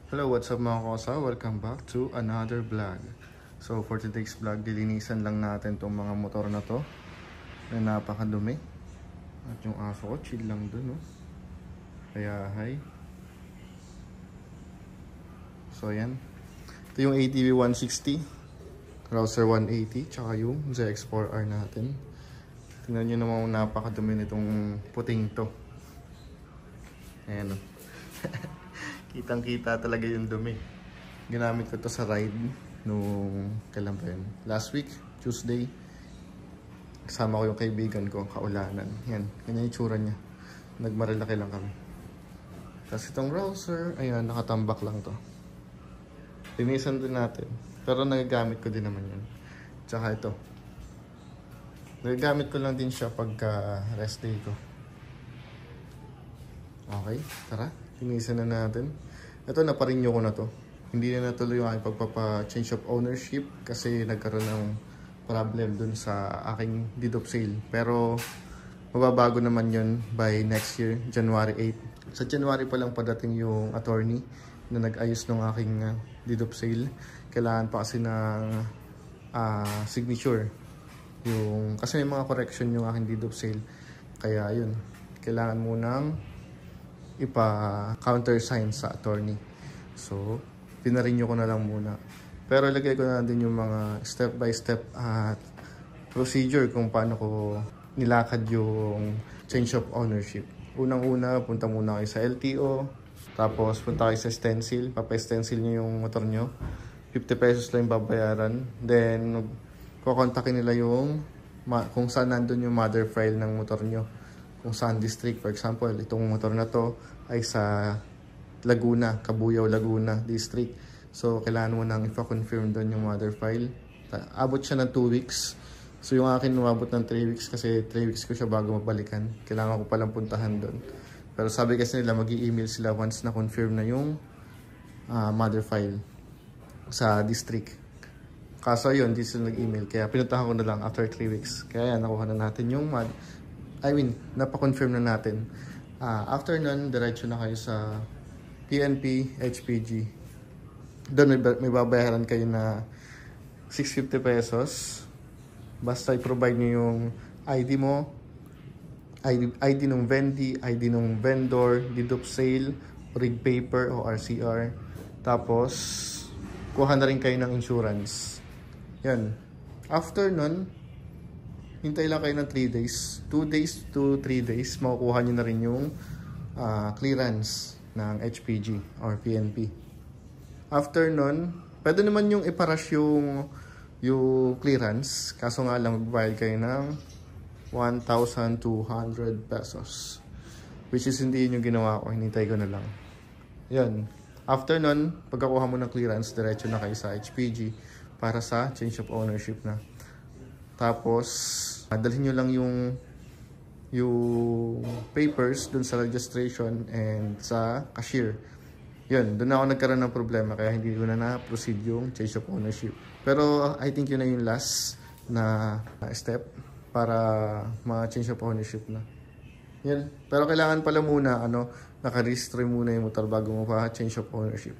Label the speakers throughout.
Speaker 1: Hello, what's up mga kosa? Welcome back to another vlog. So for today's vlog, dilinisan lang natin tong mga motor na to na napakadumi. At yung aso ko, chill lang dun, no? Kaya hi. So yan. Ito yung ATV 160, Rouser 180, tsaka yung ZX4R natin. Tingnan nyo naman napakadumi nitong puting to. Ayan, no? Kitang kita talaga yung dumi. Ginamit ko to sa ride nung kailan pa yun? Last week, Tuesday. Kasama ko yung kaibigan ko, kaulanan. Yan, ganyan yung tsura niya. Nagmarilaki lang kami. Tapos itong Rouser, ayan, nakatambak lang to. Linisan din natin. Pero nagagamit ko din naman yun. Tsaka ito. Nagagamit ko lang din siya pagka rest day ko. Okay, tara. Linisan na natin. Ito, naparinyo ko na to. Hindi na natuloy yung aking pagpapa-change of ownership kasi nagkaroon ng problem dun sa aking deed of sale. Pero mababago naman yun by next year, January 8. Sa January pa lang padating yung attorney na nag-ayos ng aking deed of sale. Kailangan pa kasi ng signature. Kasi may mga correction yung aking deed of sale. Kaya yun, kailangan mo ng ipa-countersign sa attorney. So, pinarinyo ko na lang muna. Pero ilagay ko na din yung mga step by step at procedure kung paano ko nilakad yung change of ownership. Unang-una, punta muna kayo sa LTO. Tapos, punta kayo sa stencil. Papa-stencil nyo yung motor nyo. 50 pesos lang yung babayaran. Then, kukontakin nila yung kung saan nandun yung mother file ng motor nyo. Kung saan district. For example, itong motor na to ay sa Laguna, Cabuyao, Laguna district. So, kailangan mo nang ipa-confirm doon yung mother file. Abot siya ng 2 weeks. So, yung akin umabot ng 3 weeks kasi 3 weeks ko siya bago mabalikan. Kailangan ko palang puntahan doon. Pero sabi kasi nila, mag-i-email sila once na confirm na yung mother file sa district. Kaso yun, hindi sila nag-email. Kaya pinuntahan ko na lang after 3 weeks. Kaya yan, nakuha na natin yung napa-confirm na natin. After nun, diretso na kayo sa PNP, HPG. Doon may babayaran kayo na 650 pesos. Basta i-provide nyo yung ID mo, ID ng vendee, ID ng vendor, deed of sale, rig paper o RCR. Tapos, kuha na rin kayo ng insurance. Yan. After nun, hintay lang kayo ng 3 days. 2 days to 3 days, makukuha nyo na rin yung clearance ng HPG or PNP. After nun, pwede naman yung iparush yung clearance. Kaso nga lang, magbayad kayo ng 1,200 pesos. Which is hindi yun yung ginawa ko. Hinintay ko na lang. Yan. After nun, pagkakuha mo ng clearance, diretso na kayo sa HPG para sa change of ownership na. Tapos, dalhin nyo lang yung papers dun sa registration and sa cashier. Yun, dun ako nagkaroon ng problema kaya hindi ko na na-proceed yung change of ownership. Pero I think yun na yung last na step para ma-change of ownership na. Yan. Pero kailangan pala muna, naka-register muna yung motor bago mo pa change of ownership.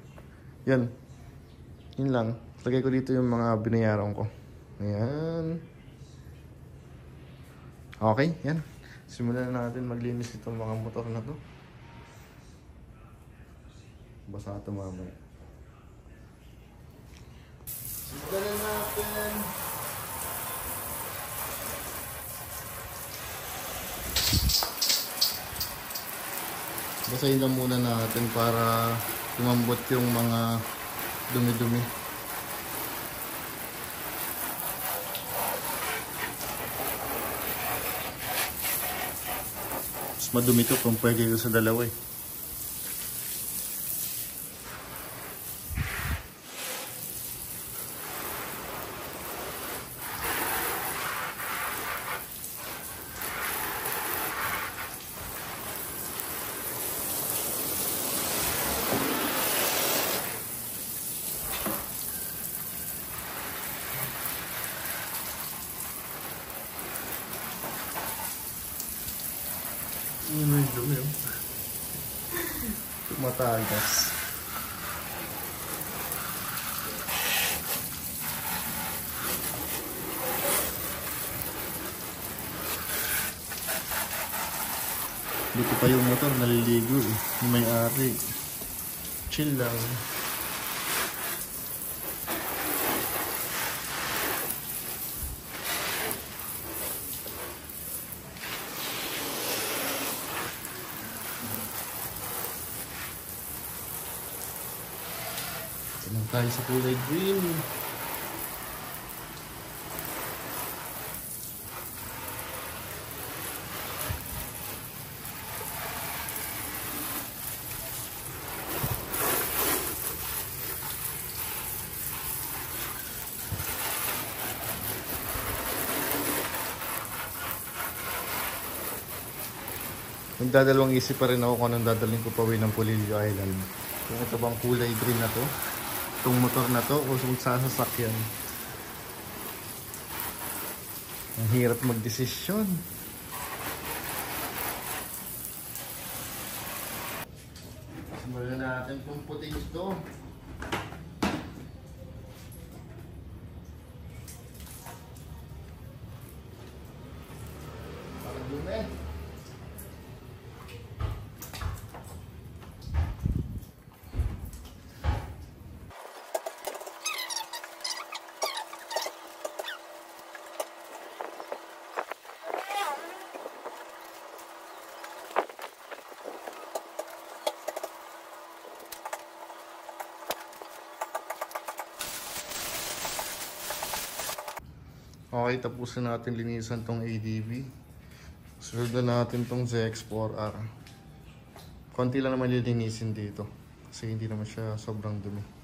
Speaker 1: Yan. Yun lang. Lagay ko dito yung mga binayaran ko. Ayan. Okay, yan. Simulan na natin maglinis itong mga motor na to. Basa ito mamaya. Simulan natin. Basahin lang muna natin para lumambot yung mga dumi-dumi. Madumi to compare kayo sa dalawa eh. Ano yung dumi yun? Tumatagas. Buti pa yung motor, naliligo eh. Yung may-ari. Chill lang. Tignan tayo sa kulay green. Nagdadalawang isip pa rin ako kung anong dadalhin ko pa uwi ng Polillo Island. Kung ito bang kulay green na to, itong motor na to, o kung saan sasakyan. Ang hirap magdesisyon. Simulan natin itong puting ito. Para dumi. Okay, tapusin natin linisan tong ADB. Sunod na natin tong ZX4R. Konti lang naman lilinisin dito kasi hindi naman siya sobrang dumi.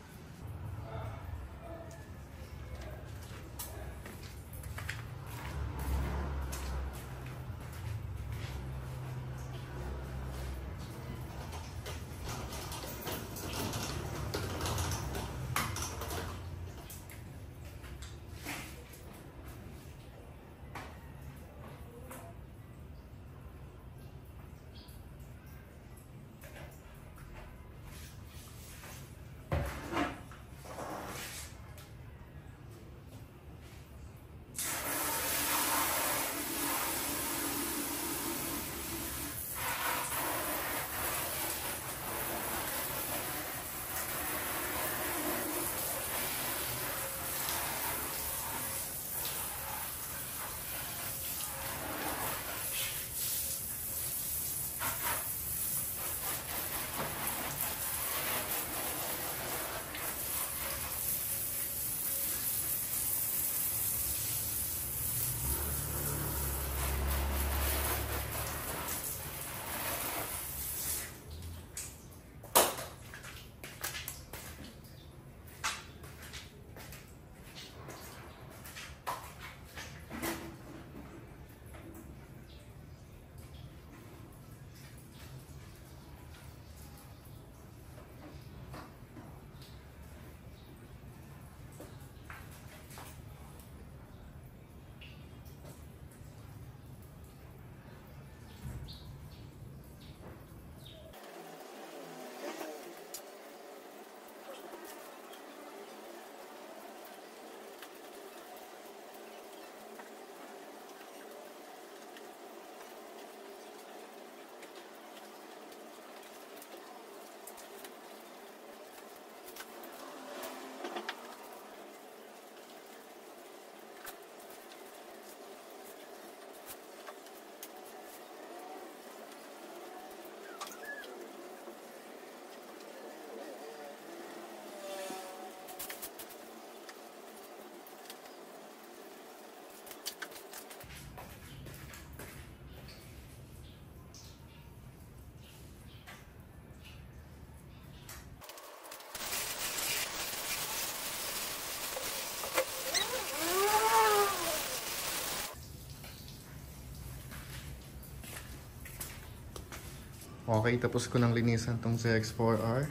Speaker 1: Okay, tapos ko nang linisan tong ZX4R.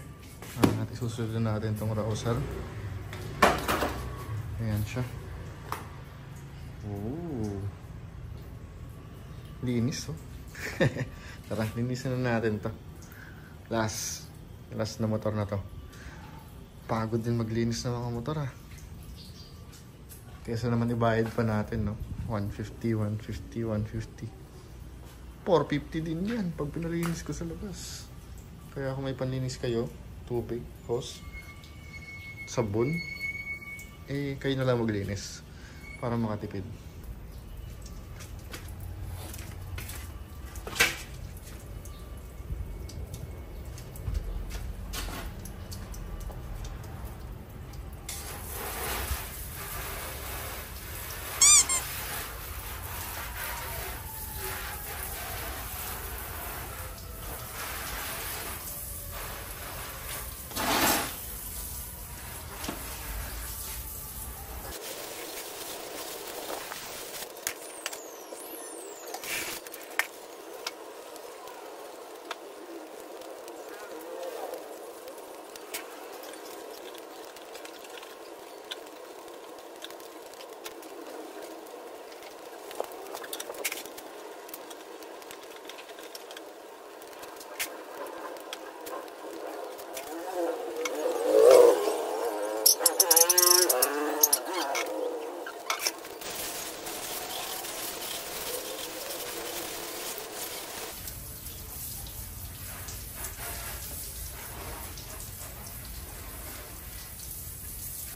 Speaker 1: Susunod natin tong Rouser. Ayan siya. Oh. Linis oh. Tara, linisan na natin to. Last na motor na to. Pagod din maglinis ng mga motor ah. Kesa naman ibayad pa natin no. 150, 150, 150. 450 din yan pag pinalinis ko sa labas. Kaya kung may panlinis kayo, tubig, hose, sabon, eh kayo na lang maglinis para makatipid.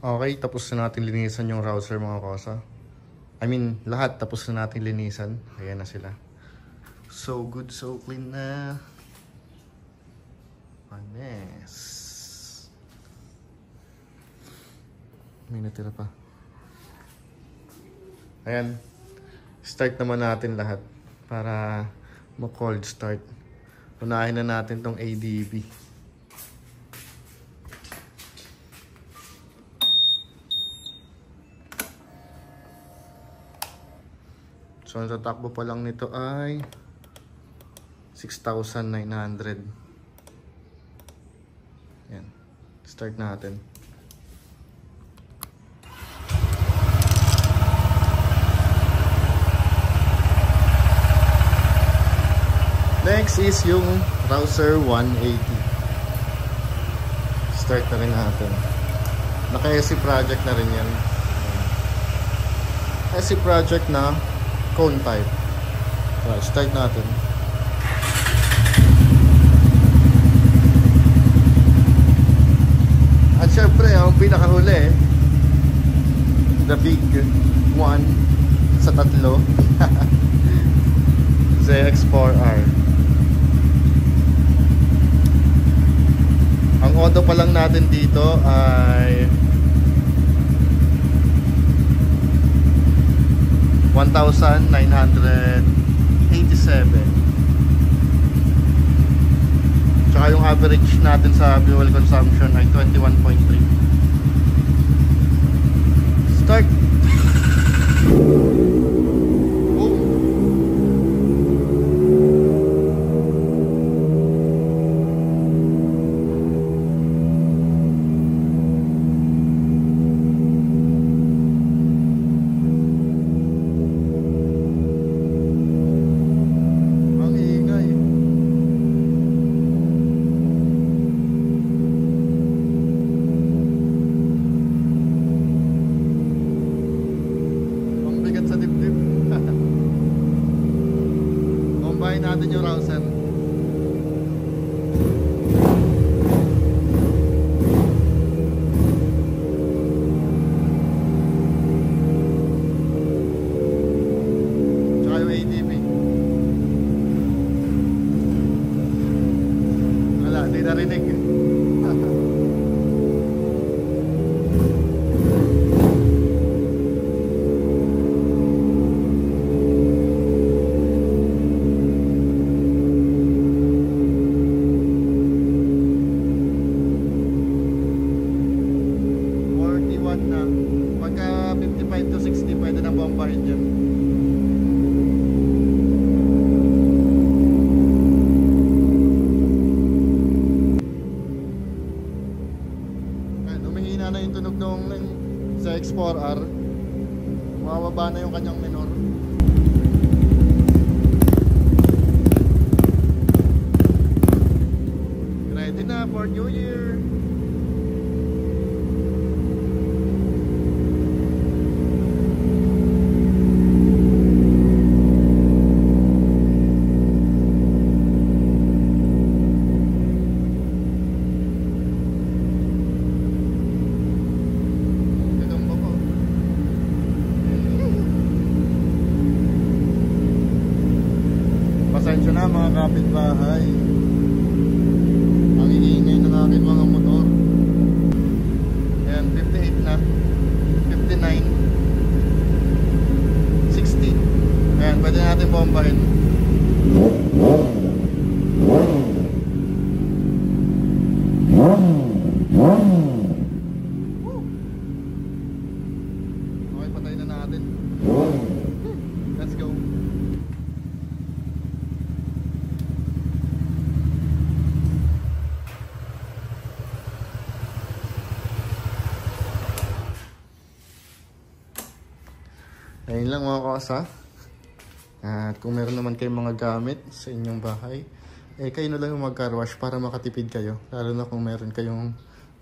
Speaker 1: Okay, tapos na natin linisan yung router mga kosa. I mean, lahat tapos na natin linisan. Ayan na sila. So good, so clean na. Panes. May natira pa. Ayan. Start naman natin lahat para ma-cold start. Unahin na natin tong ADB. So, ang tatakbo pa lang nito ay 6,900. Yan. Start natin. Next is yung Rouser 180. Start na rin natin. Naka-SC project na rin yan. SC project na cone type. So, start natin. At syempre, ang pinakahuli, the big one sa tatlo, ZX4R. Ang auto pa lang natin dito ay 1,987. Tsaka yung average natin sa fuel consumption ay 21.3. Start! Natin yung rouser. Tsaka yung ADB. Wala, di narinig. Na pagka 55 to 60 pwede na bombahin dyan. Humihina na yung tunog ng ZX4R. Mababa na yung kanyang minor. Ready na for New Year. bahay. Ang iingay ng aking mga motor. Ayan, 58 na. 59. 60. Ayan, pwede natin bombahin. Okay, patay na natin. Let's go. Ayun lang mga kasa. At kung meron naman kayong mga gamit sa inyong bahay, eh kayo na lang yung mag-car wash para makatipid kayo. Lalo na kung meron kayong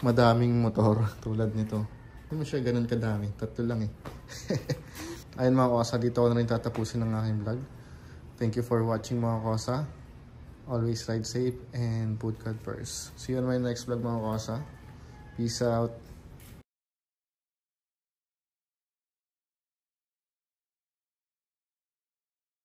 Speaker 1: madaming motor tulad nito. Hindi mo siya ganun kadami. 3 lang eh. Ayun mga kasa, dito ako na rin tatapusin ang aking vlog. Thank you for watching mga kasa. Always ride safe and put God first. See you on my next vlog mga kasa. Peace out.